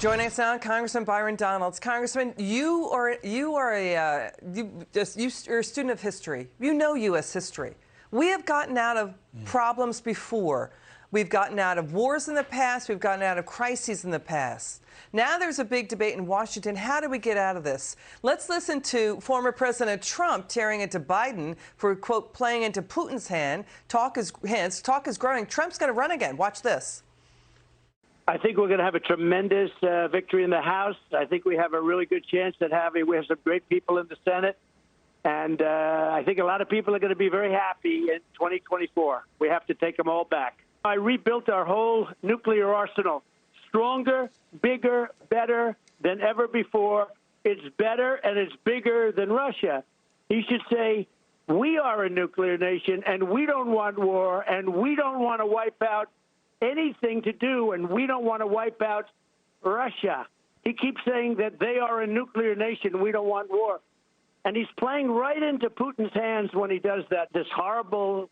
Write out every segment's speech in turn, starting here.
Joining us now, Congressman Byron Donalds. Congressman, you're a student of history. You know U.S. history. We have gotten out of problems before. We've gotten out of wars in the past. We've gotten out of crises in the past. Now there's a big debate in Washington. How do we get out of this? Let's listen to former President Trump tearing into Biden for, quote, playing into Putin's hand. Talk is growing. Trump's going to run again. Watch this. I think we're going to have a tremendous victory in the House. I think we have a really good chance at we have some great people in the Senate. And I think a lot of people are going to be very happy in 2024. We have to take them all back. I rebuilt our whole nuclear arsenal. Stronger, bigger, better than ever before. It's better and it's bigger than Russia. He should say, we are a nuclear nation and we don't want war and we don't want to wipe out anything to do, and we don't want to wipe out Russia. He keeps saying that they are a nuclear nation. We don't want war. And he's playing right into Putin's hands when he does that. This horrible,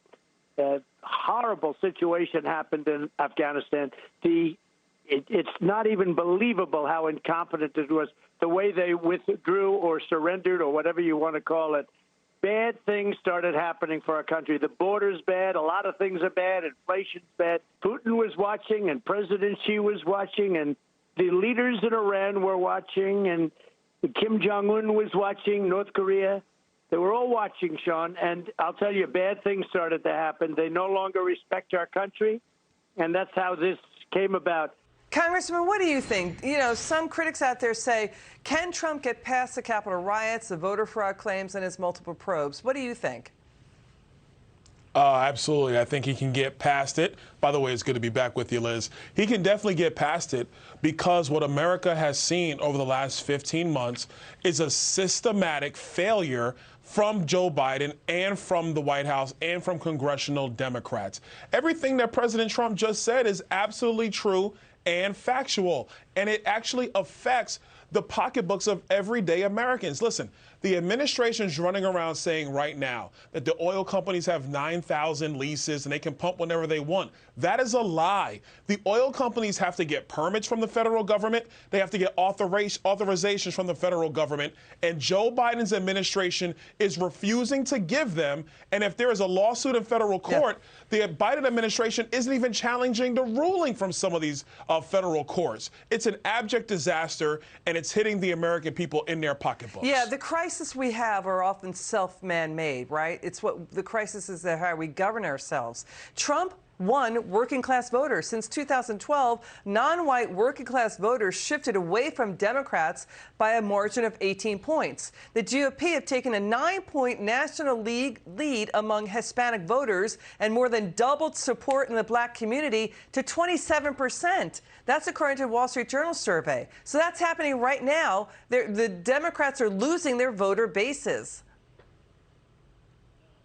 horrible situation happened in Afghanistan. It's not even believable how incompetent it was, the way they withdrew or surrendered or whatever you want to call it. Bad things started happening for our country. The border's bad. A lot of things are bad. Inflation's bad. Putin was watching, and President Xi was watching, and the leaders in Iran were watching, and Kim Jong-un was watching, North Korea. They were all watching, Sean, and I'll tell you, bad things started to happen. They no longer respect our country, and that's how this came about. Congressman, what do you think? You know, some critics out there say, can Trump get past the Capitol riots, the voter fraud claims, and his multiple probes? What do you think? Absolutely. I think he can get past it. By the way, it's good to be back with you, Liz. He can definitely get past it because what America has seen over the last 15 months is a systematic failure from Joe Biden and from the White House and from congressional Democrats. Everything that President Trump just said is absolutely true and factual, and it actually affects the pocketbooks of everyday Americans. Listen, the administration's running around saying right now that the oil companies have 9,000 leases and they can pump whenever they want. That is a lie. The oil companies have to get permits from the federal government. They have to get authorizations from the federal government. And Joe Biden's administration is refusing to give them. And if there is a lawsuit in federal court, the Biden administration isn't even challenging the ruling from some of these federal courts. It's an abject disaster, and it's hitting the American people in their pocketbooks. Yeah, the crises we have are often self-man-made, right? It's what the crisis is that how we govern ourselves. Trump won working-class voters. Since 2012, non-white working-class voters shifted away from Democrats by a margin of 18 points. The GOP have taken a 9-point national lead among Hispanic voters and more than doubled support in the black community to 27%. That's according to a Wall Street Journal survey. So that's happening right now. The Democrats are losing their voter bases.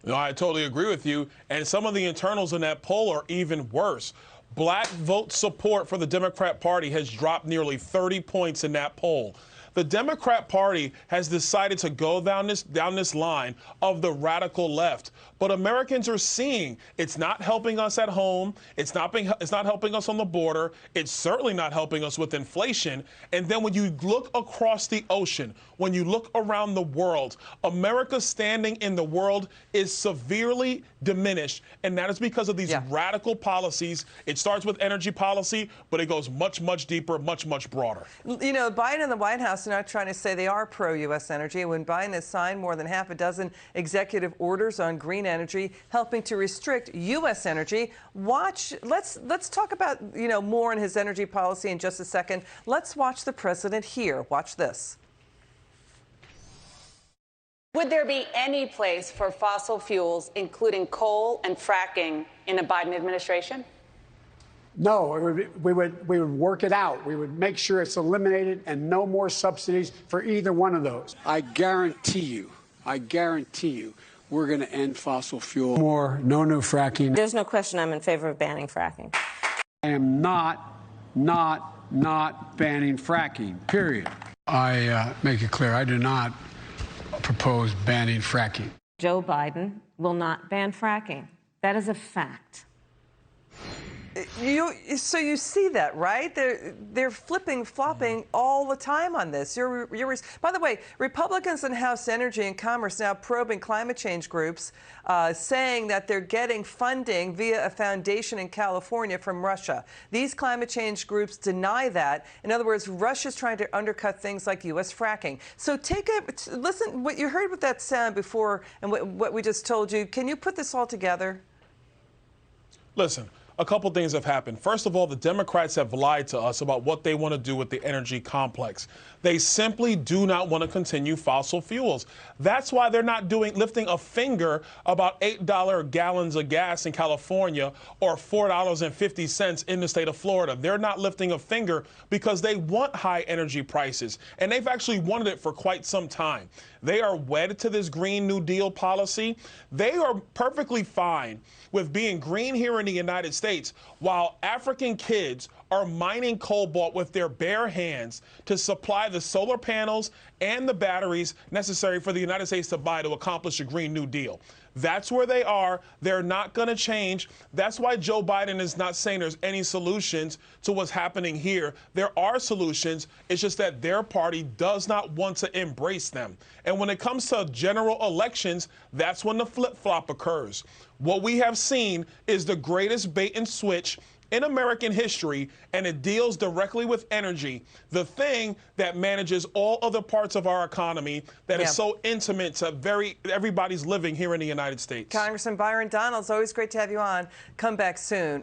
No, I totally agree with you. And some of the internals in that poll are even worse. Black vote support for the Democrat Party has dropped nearly 30 points in that poll. The Democrat Party has decided to go down this line of the radical left. But Americans are seeing it's not helping us at home. It's not helping us on the border. It's certainly not helping us with inflation. And then when you look across the ocean, when you look around the world, America's standing in the world is severely diminished. And that is because of these radical policies. It starts with energy policy, but it goes much, much deeper, much, much broader. You know, Biden and the White House are not trying to say they are pro-U.S. energy. When Biden has signed more than half a dozen executive orders on green energy, helping to restrict U.S. energy. Let's talk about, you know, more on his energy policy in just a second. Let's watch the president here. Watch this. Would there be any place for fossil fuels, including coal and fracking, in a Biden administration? No, we would work it out. We would make sure it's eliminated and no more subsidies for either one of those. I guarantee you, we're going to end fossil fuel. No new fracking. There's no question I'm in favor of banning fracking. I am not banning fracking, period. I make it clear, I do not propose banning fracking. Joe Biden will not ban fracking. That is a fact. So you see that, right? They're flipping, flopping all the time on this. By the way, Republicans in House Energy and Commerce now probing climate change groups, saying that they're getting funding via a foundation in California from Russia. These climate change groups deny that. In other words, Russia's trying to undercut things like U.S. fracking. So listen, what you heard with that sound before and what we just told you. Can you put this all together? Listen. A couple things have happened. First of all, the Democrats have lied to us about what they want to do with the energy complex. They simply do not want to continue fossil fuels. That's why they're not lifting a finger about $8 gallons of gas in California or $4.50 in the state of Florida. They're not lifting a finger because they want high energy prices, and they've actually wanted it for quite some time. They are wed to this Green New Deal policy. They are perfectly fine with being green here in the United States while African kids are mining cobalt with their bare hands to supply the solar panels and the batteries necessary for the United States to buy to accomplish a Green New Deal. That's where they are. They're not going to change. That's why Joe Biden is not saying there's any solutions to what's happening here. There are solutions. It's just that their party does not want to embrace them. And when it comes to general elections, that's when the flip-flop occurs. What we have seen is the greatest bait and switch in American history, and it deals directly with energy, the thing that manages all other parts of our economy that is so intimate to everybody's living here in the United States. Congressman Byron Donalds, always great to have you on. Come back soon.